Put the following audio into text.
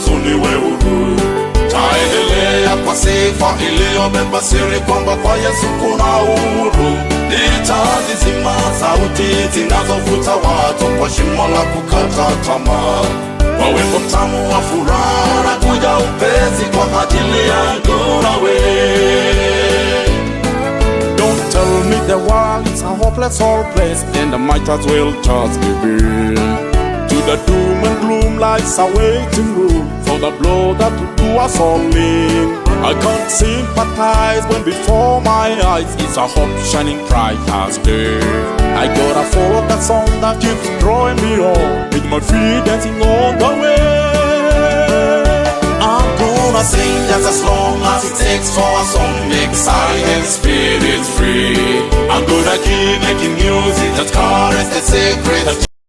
huzuni we huru. Taendelea kwa sifa iliyobeba siri kwamba kwa Yesu kuna uhuru. Nitazizima sauti zinazovuta watu kwa shimo la kukata tamaa. Kwa wimbo mtamu wa furaha na kuja upesi kwa ajili yangu nawe. Don't tell me the world is a hopeless whole place, then I might as well just give in to the doom and gloom lies a waiting room for the blow that will do us all in. I can't sympathize when before my eyes is a hope shining bright as day. I gotta follow that song that keeps drawing me on, with my feet dancing on the way. I'm gonna sing just as long as it takes for a song make silent spirits free. I'm gonna keep making music that carries the secret that